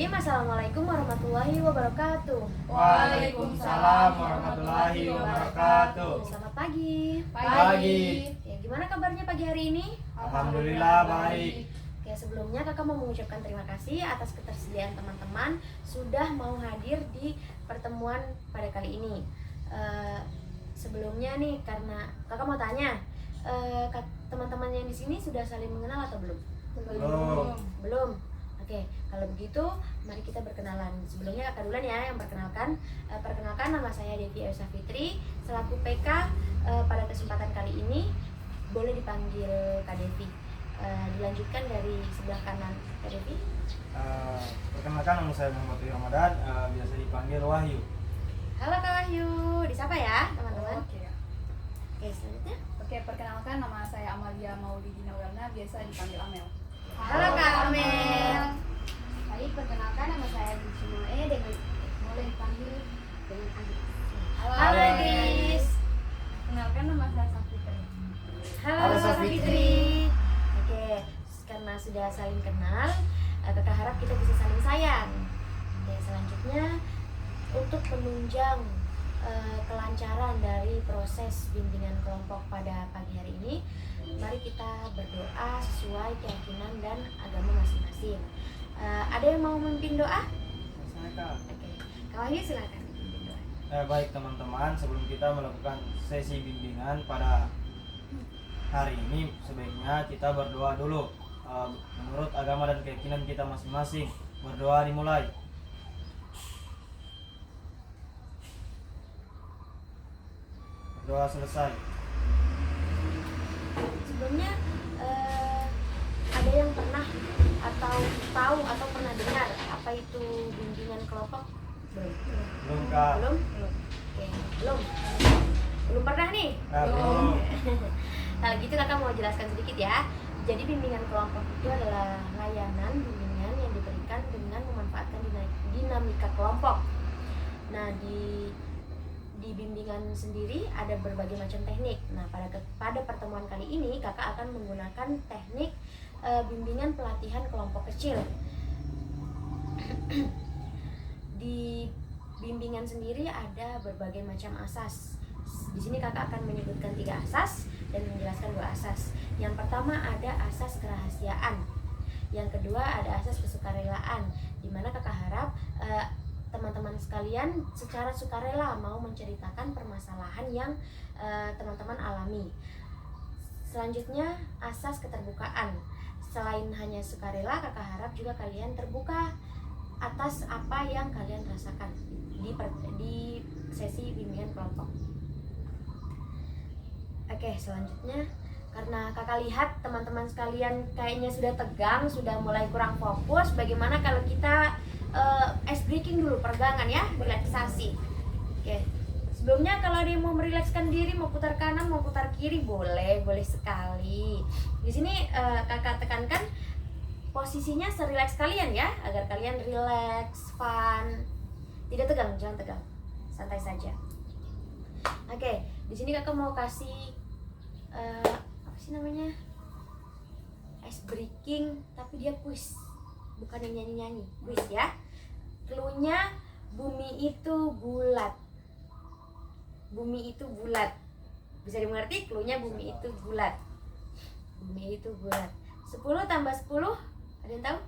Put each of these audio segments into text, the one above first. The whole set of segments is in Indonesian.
Bismillahirrahmanirrahim. Assalamualaikum warahmatullahi wabarakatuh. Waalaikumsalam warahmatullahi wabarakatuh. Selamat pagi. Pagi. Ya, gimana kabarnya pagi hari ini? Alhamdulillah baik. Oke, sebelumnya kakak mau mengucapkan terima kasih atas ketersediaan teman-teman sudah mau hadir di pertemuan pada kali ini. Sebelumnya nih, karena kakak mau tanya, teman-teman yang di sini sudah saling mengenal atau belum? Belum. Oke, kalau begitu mari kita berkenalan. Sebelumnya kakak duluan ya yang perkenalkan. Perkenalkan, nama saya Devi Elsa Fitri selaku PK. Pada kesempatan kali ini boleh dipanggil Kak Devi. Dilanjutkan dari sebelah kanan Kak Devi. Perkenalkan, nama saya Muhammad Ramadan, biasa dipanggil Wahyu. Halo Kak Wahyu, disapa ya teman-teman. Oke, Selanjutnya. perkenalkan, nama saya Amalia Maulidina Werna, biasa dipanggil Amel. Halo Kak Amel. Baik, perkenalkan nama saya Bismillah dengan boleh dipanggil dengan Agis. Halo Agis. Perkenalkan, nama saya Safitri. Halo Safitri. Fitri. Oke, karena sudah saling kenal, kakak harap kita bisa saling sayang. Oke, selanjutnya untuk penunjang kelancaran dari proses bimbingan kelompok pada pagi hari ini, mari kita berdoa sesuai keyakinan dan agama masing-masing. Ada yang mau memimpin doa? Silakan. Oke, Kak Wahyu silakan memimpin doa. Baik teman-teman, sebelum kita melakukan sesi bimbingan pada hari ini, sebaiknya kita berdoa dulu. Menurut agama dan keyakinan kita masing-masing, berdoa dimulai. Berdoa selesai. Sebelumnya ada yang pernah atau tahu atau pernah dengar apa itu bimbingan kelompok? Belum Kak? Belum? Oke, belum pernah nih. Belum. Kalau gitu kakak mau jelaskan sedikit ya. Jadi bimbingan kelompok itu adalah layanan bimbingan yang diberikan dengan memanfaatkan dinamika kelompok. Nah, di bimbingan sendiri ada berbagai macam teknik. Nah, pada pertemuan kali ini kakak akan menggunakan teknik bimbingan pelatihan kelompok kecil. Di bimbingan sendiri ada berbagai macam asas. Di sini kakak akan menyebutkan 3 asas dan menjelaskan 2 asas. Yang pertama ada asas kerahasiaan. Yang kedua ada asas kesukarelaan, di mana kakak harap teman-teman sekalian secara sukarela mau menceritakan permasalahan yang teman-teman alami. Selanjutnya asas keterbukaan. Selain hanya sukarela, kakak harap juga kalian terbuka atas apa yang kalian rasakan di sesi bimbingan kelompok. Oke, selanjutnya karena kakak lihat teman-teman sekalian kayaknya sudah tegang, sudah mulai kurang fokus. Bagaimana kalau kita ice breaking dulu, peregangan ya, relaksasi. Oke. Sebelumnya kalau ada yang mau merilekskan diri, mau putar kanan, mau putar kiri, boleh sekali. Di sini kakak tekankan posisinya serileks kalian ya, agar kalian rileks, fun, tidak tegang, jangan tegang, santai saja. Oke, di sini kakak mau kasih apa sih namanya, ice breaking, tapi dia quiz, bukan yang nyanyi-nyanyi, quiz ya. Cluenya bumi itu bulat. Bumi itu bulat. Bisa dimengerti? Cluenya bumi itu bulat. Bumi itu bulat. 10 tambah 10, ada yang tahu?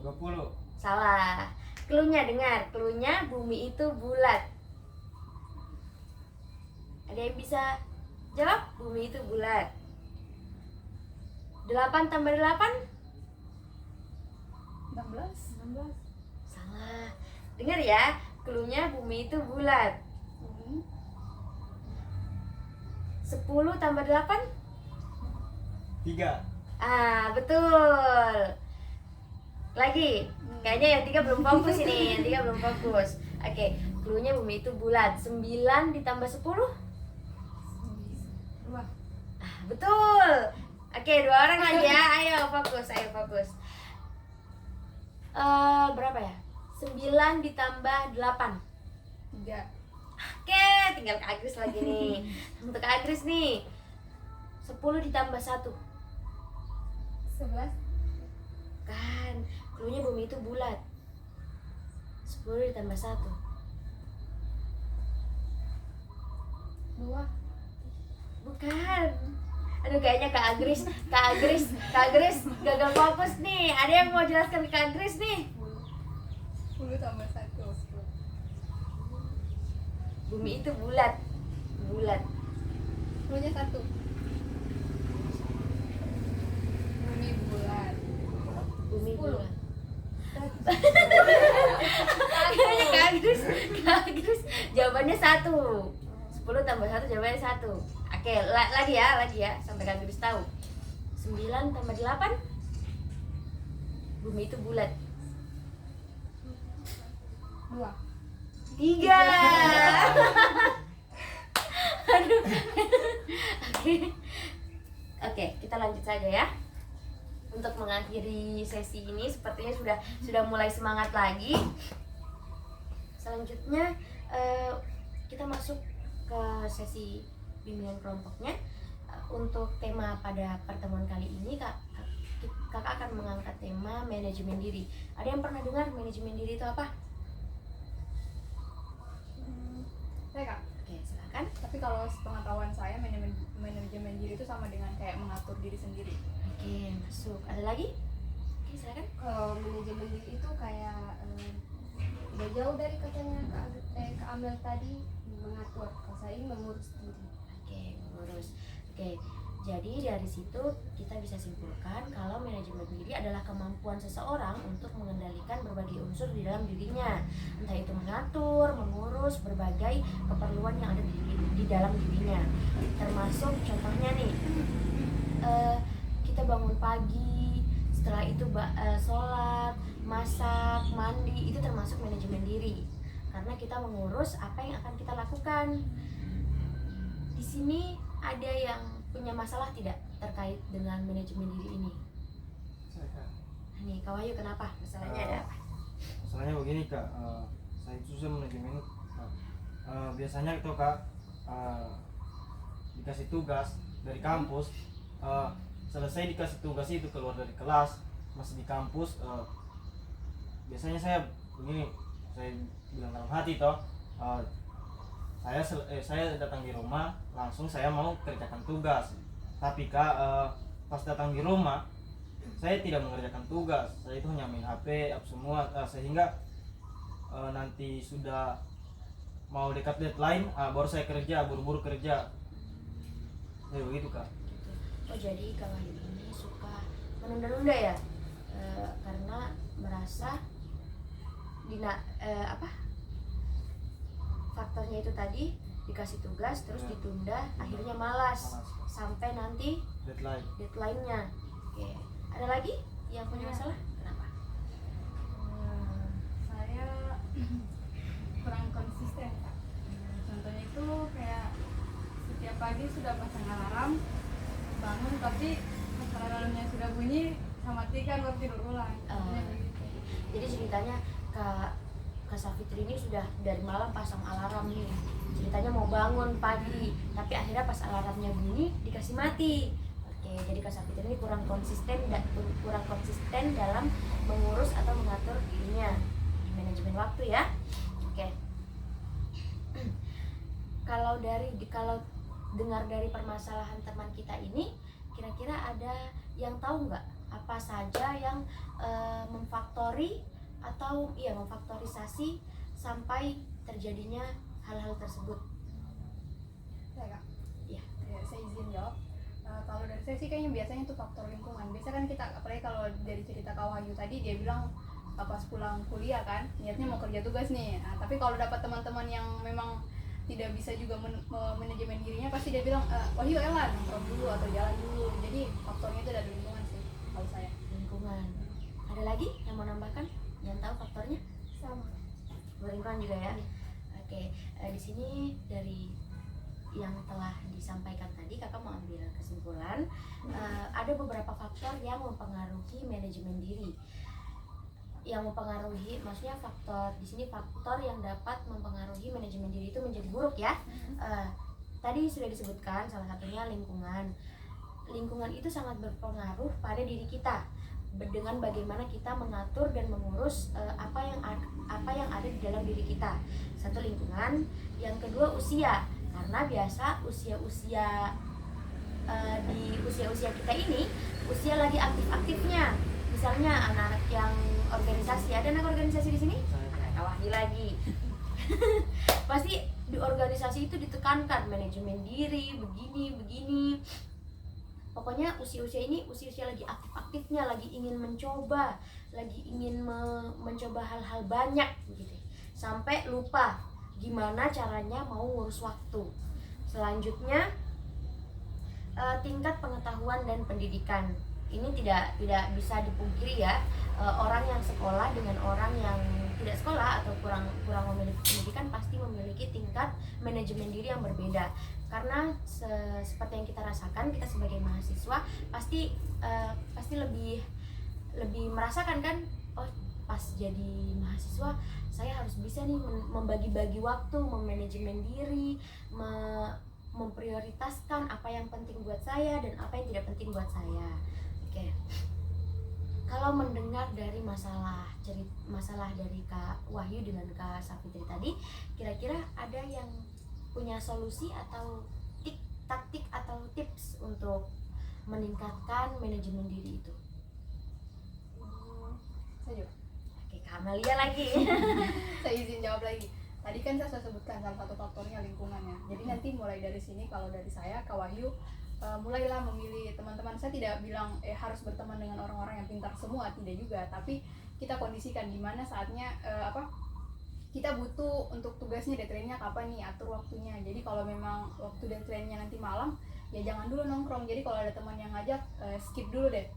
20. Salah. Cluenya dengar, cluenya bumi itu bulat. Ada yang bisa jawab? Bumi itu bulat. 8 tambah 8? 16. Salah. Dengar ya, cluenya bumi itu bulat. 10 tambah 8? 3. Betul. Lagi. Kayaknya yang 3 belum fokus ini. Yang 3 belum fokus. Oke, cluenya bumi itu bulat. 9 ditambah 10? 2. Betul. Oke, 2 orang lagi ya. Ayo fokus. Berapa ya? 9 ditambah 8. 3. Oke, tinggal Kak Agris lagi nih. Untuk Kak Agris nih, 10 ditambah 1. 11. Kan, Dulunya bumi itu bulat. 10 ditambah 1. 2. Bukan. Aduh, kayaknya Kak Agris gagal fokus nih. Ada yang mau jelaskan ke Kak Agris nih? 10 tambah 1. Bumi itu bulat. 10-nya 1. Bumi bulat. Bumi 10. bulat. Kayaknya Kak Agris jawabannya 1. 10 tambah 1 jawabannya 1. Oke, lagi ya sampai Kak Agris tahu. 9 tambah 8. Bumi itu bulat. 2. 3. Aduh. Oke, kita lanjut saja ya. Untuk mengakhiri sesi ini sepertinya sudah mulai semangat lagi. Selanjutnya kita masuk ke sesi bimbingan kelompoknya. Untuk tema pada pertemuan kali ini kakak akan mengangkat tema manajemen diri. Ada yang pernah dengar manajemen diri itu apa? Saya Kak. Oke, silakan. Tapi kalau pengetahuan saya manajemen diri itu sama dengan kayak mengatur diri sendiri. Oke, masuk. Ada lagi? Oke, silakan. Kalau manajemen diri itu kayak udah jauh dari katanya Kak Amel tadi, mengatur. Kalau saya ini mengurus diri. Oke, mengurus. Oke, jadi dari situ kita bisa simpulkan kalau manajemen diri adalah kemampuan seseorang untuk mengendalikan berbagai unsur di dalam dirinya, entah itu mengatur, mengurus berbagai keperluan yang ada di dalam dirinya. Termasuk contohnya nih, kita bangun pagi, setelah itu sholat, masak, mandi, itu termasuk manajemen diri. Karena kita mengurus apa yang akan kita lakukan. Di sini ada yang punya masalah tidak terkait dengan manajemen diri ini? Nih, Kak Wahyu, kenapa? Masalahnya ada apa? Masalahnya begini Kak, saya susah manajemen. Biasanya itu Kak, dikasih tugas dari kampus, selesai dikasih tugas itu keluar dari kelas, masih di kampus, biasanya saya begini, saya bilang dalam hati toh, saya datang di rumah langsung saya mau kerjakan tugas, tapi Kak, pas datang di rumah saya tidak mengerjakan tugas, saya itu hanya main HP apa semua, sehingga nanti sudah mau dekat deadline, baru saya kerja, buru-buru kerja, ya begitu Kak. Oh, jadi Kak Wahyu ini suka menunda-nunda ya? Karena merasa faktornya itu tadi dikasih tugas terus ditunda, akhirnya malas sampai nanti deadline-nya. Oke, ada lagi yang punya masalah? Kenapa? Saya kurang konsisten Kak. Contohnya itu kayak setiap pagi sudah pasang alarm, bangun tapi pas alarmnya sudah bunyi saya matikan baru tidur ulang. Contohnya begitu. Jadi ceritanya Kak Safitri ini sudah dari malam pasang alarm nih, ceritanya mau bangun pagi, tapi akhirnya pas alarmnya bunyi dikasih mati. Oke, jadi Kak Safitri ini kurang konsisten dalam mengurus atau mengatur dirinya, manajemen waktu ya. Oke. Kalau dengar dari permasalahan teman kita ini, kira-kira ada yang tahu nggak apa saja yang memfaktorisasi sampai terjadinya hal-hal tersebut? Saya Kak. Iya. Ya, saya izin jawab. Kalau dari saya sih kayaknya biasanya itu faktor lingkungan. Biasa kan kita, apalagi kalau dari cerita Kak Wahyu tadi, dia bilang pas pulang kuliah kan niatnya mau kerja tugas nih. Nah, tapi kalau dapat teman-teman yang memang tidak bisa juga manajemen dirinya, pasti dia bilang, Wahyu elah nongkrong dulu atau jalan dulu. Jadi faktornya itu dari lingkungan sih kalau saya. Lingkungan. Ada lagi yang mau nambahkan? Yang tahu faktornya? Sama. Lingkungan juga ya. Oke, di sini dari yang telah disampaikan tadi kakak mau ambil kesimpulan, ada beberapa faktor yang mempengaruhi manajemen diri. Yang mempengaruhi, maksudnya faktor di sini faktor yang dapat mempengaruhi manajemen diri itu menjadi buruk ya. Tadi sudah disebutkan salah satunya lingkungan. Lingkungan itu sangat berpengaruh pada diri kita. dengan bagaimana kita mengatur dan mengurus apa yang ada di dalam diri kita. Satu, lingkungan, yang kedua usia, karena biasa usia-usia di usia-usia kita ini usia lagi aktif-aktifnya. Misalnya anak-anak yang organisasi, ada anak organisasi di sini? Wahyu lagi. Pasti di organisasi itu ditekankan manajemen diri, begini. Pokoknya usia-usia ini usia-usia lagi aktif-aktifnya, lagi ingin mencoba, lagi ingin mencoba hal-hal banyak begitu. Sampai lupa gimana caranya mau ngurus waktu. Selanjutnya tingkat pengetahuan dan pendidikan. Ini tidak bisa dipungkiri ya, orang yang sekolah dengan orang yang tidak sekolah atau kurang memiliki pendidikan pasti memiliki tingkat manajemen diri yang berbeda. Karena seperti yang kita rasakan, kita sebagai mahasiswa pasti lebih merasakan kan, oh pas jadi mahasiswa saya harus bisa nih membagi-bagi waktu, memanajemen diri, memprioritaskan apa yang penting buat saya dan apa yang tidak penting buat saya. Oke. Kalau mendengar dari masalah dari Kak Wahyu dengan Kak Safitri tadi, kira-kira ada yang punya solusi atau taktik atau tips untuk meningkatkan manajemen diri itu? Saya Oke, Kak Amalia lagi. saya izin jawab lagi. Tadi kan saya sudah sebutkan salah satu faktornya lingkungannya. Jadi nanti mulai dari sini, kalau dari saya, Kak Wahyu, mulailah memilih teman-teman. Saya tidak bilang harus berteman dengan orang-orang yang pintar semua, tidak juga. Tapi kita kondisikan di mana saatnya kita butuh untuk tugasnya, deadline-nya kapan nih, atur waktunya. Jadi kalau memang waktu deadline-nya nanti malam, ya jangan dulu nongkrong. Jadi kalau ada teman yang ngajak, skip dulu deh.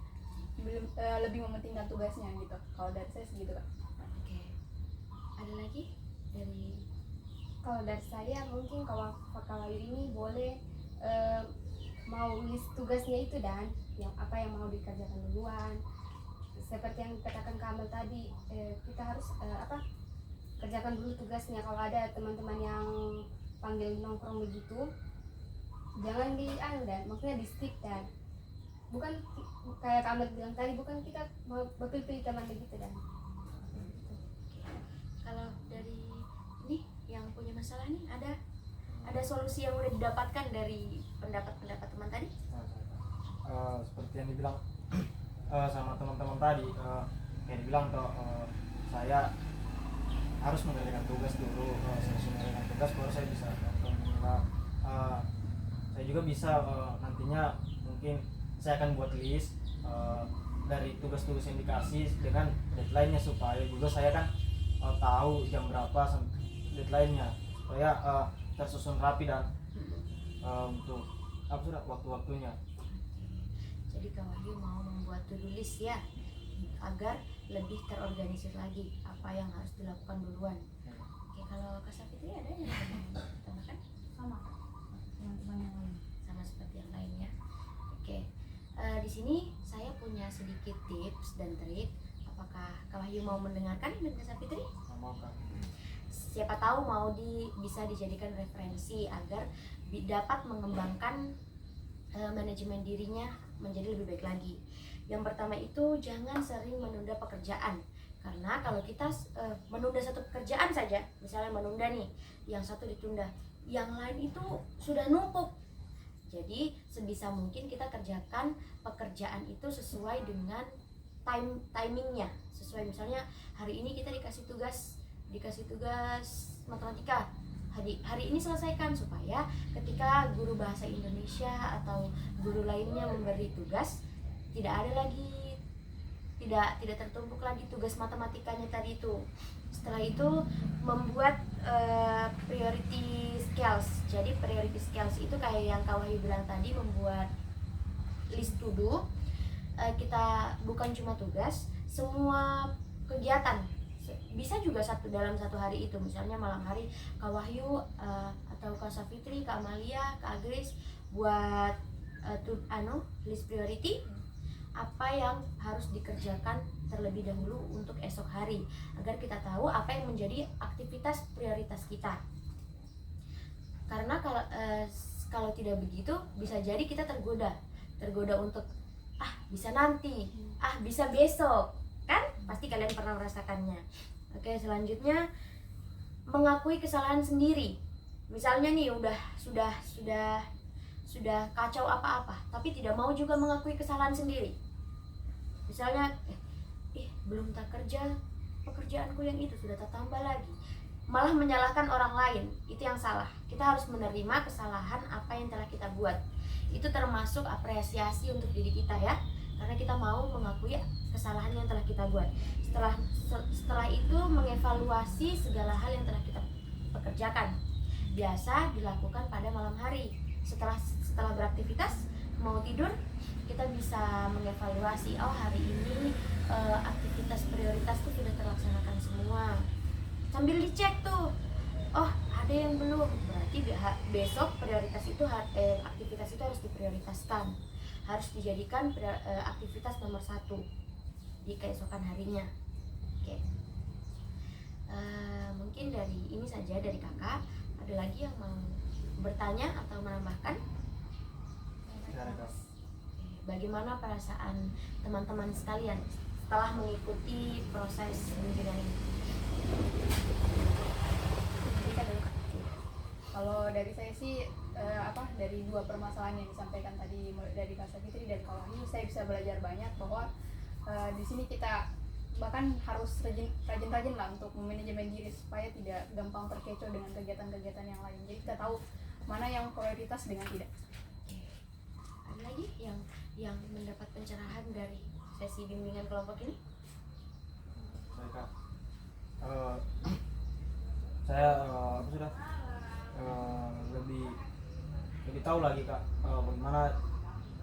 Lebih mementingkan tugasnya gitu. Kalau dari saya segitu, Kak. Oke. Ada lagi? Kalau dari saya mungkin kalau Kak Wahyu ini boleh mau list tugasnya itu, dan apa yang mau dikerjakan duluan. Seperti yang dikatakan Kak Amel tadi, kita harus kerjakan dulu tugasnya. Kalau ada teman-teman yang panggil nongkrong begitu, jangan dan maksudnya di stick, dan bukan kayak Kak Amel bilang tadi, bukan kita mau pilih teman begitu. Dan kalau dari ini yang punya masalah nih, ada solusi yang udah didapatkan dari pendapat teman tadi? Seperti yang dibilang sama teman-teman tadi, kayak dibilang saya harus mengerjakan tugas dulu. Selesai mengerjakan tugas baru saya bisa menilai. Saya juga bisa nantinya mungkin saya akan buat list dari tugas-tugas yang dikasih dengan deadline-nya, supaya juga saya kan tahu jam berapa deadline-nya, supaya tersusun rapi dan untuk waktu-waktunya. Jadi Kak Wahyu mau membuat to-do list ya, agar lebih terorganisir lagi apa yang harus dilakukan duluan. Oke, kalau Kak Safitri ada yang mau ditambahkan? Sama teman-teman yang lain. Sama seperti yang lainnya. Oke, di sini saya punya sedikit tips dan trik. Apakah Kak Wahyu mau mendengarkan dengan Kak Safitri? Mau kan? Siapa tahu bisa dijadikan referensi agar dapat mengembangkan manajemen dirinya menjadi lebih baik lagi. Yang pertama itu, jangan sering menunda pekerjaan. Karena kalau kita menunda satu pekerjaan saja, misalnya menunda nih, yang satu ditunda, yang lain itu sudah numpuk. Jadi sebisa mungkin kita kerjakan pekerjaan itu sesuai dengan timingnya. Sesuai, misalnya hari ini kita dikasih tugas matematika, hari ini selesaikan, supaya ketika guru bahasa Indonesia atau guru lainnya memberi tugas, tidak tertumpuk lagi tugas matematikanya tadi itu. Setelah itu membuat priority skills. Jadi priority skills itu kayak yang Kak Wahyu bilang tadi, membuat list to do. Kita bukan cuma tugas, semua kegiatan. Bisa juga dalam satu hari itu, misalnya malam hari Kak Wahyu atau Kak Safitri, Kak Amalia, Kak Agris buat list priority, apa yang harus dikerjakan terlebih dahulu untuk esok hari, agar kita tahu apa yang menjadi aktivitas prioritas kita. Karena kalau tidak begitu, bisa jadi kita tergoda untuk bisa nanti, bisa besok, kan? Pasti kalian pernah merasakannya. Oke, selanjutnya mengakui kesalahan sendiri. Misalnya nih sudah kacau apa-apa, tapi tidak mau juga mengakui kesalahan sendiri. Misalnya, belum tak kerja, pekerjaanku yang itu sudah tak tambah lagi. Malah menyalahkan orang lain, itu yang salah. Kita harus menerima kesalahan apa yang telah kita buat. Itu termasuk apresiasi untuk diri kita ya, karena kita mau mengakui kesalahan yang telah kita buat. Setelah itu mengevaluasi segala hal yang telah kita pekerjakan. Biasa dilakukan pada malam hari. Setelah beraktivitas, mau tidur, kita bisa mengevaluasi, hari ini aktivitas prioritas tuh sudah terlaksanakan semua. Sambil dicek tuh, ada yang belum, berarti besok prioritas itu aktivitas itu harus diprioritaskan, harus dijadikan aktivitas nomor 1 di keesokan harinya. Oke. Mungkin dari ini saja dari kakak. Ada lagi yang mau bertanya atau menambahkan? Bagaimana perasaan teman-teman sekalian setelah mengikuti proses bimbingan ini? Kalau dari saya sih dari 2 permasalahan yang disampaikan tadi, mulai dari Kak Fitri dan Kak Wahyu, saya bisa belajar banyak bahwa di sini kita bahkan harus rajin-rajin lah untuk memanajemen diri supaya tidak gampang terkecoh dengan kegiatan-kegiatan yang lain. Jadi kita tahu mana yang prioritas dengan tidak. Ada lagi yang mendapat pencerahan dari sesi bimbingan kelompok ini? Baik Kak, saya lebih tahu lagi Kak, bagaimana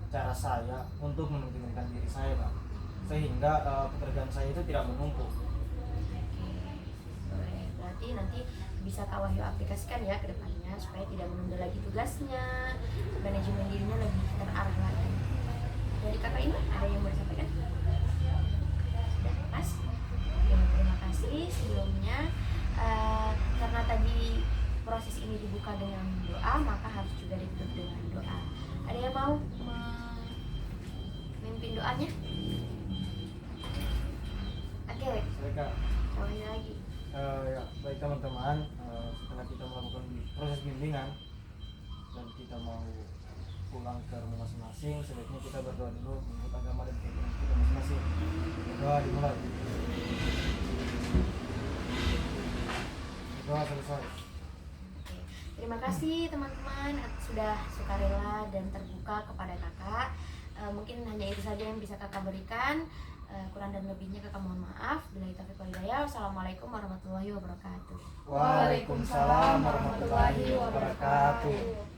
cara saya untuk mementingkan diri saya Kak, sehingga pekerjaan saya itu tidak menumpuk. Berarti nanti bisa Kak Wahyu aplikasikan ya ke depannya supaya tidak menunda lagi tugasnya, manajemen dirinya lebih terarah lagi. Dari kakak ini ada yang mau disampaikan? Sudah pas? Terima kasih sebelumnya. Karena tadi proses ini dibuka dengan doa, maka harus juga ditutup dengan doa. Ada yang mau memimpin doanya? Oke, Kawin lagi. Baik teman-teman, setelah kita melakukan proses bimbingan dan kita mau pulang ke rumah masing-masing, sebaiknya kita berdoa dulu menurut agama dan keyakinan kita masing-masing. Doa dimulai. Doa selesai. Terima kasih teman-teman sudah sukarela dan terbuka kepada kakak. Mungkin hanya itu saja yang bisa kakak berikan. Kurang dan lebihnya kakak mohon maaf. Billahi taufiq wal hidayah. Wassalamualaikum warahmatullahi wabarakatuh. Waalaikumsalam warahmatullahi wabarakatuh.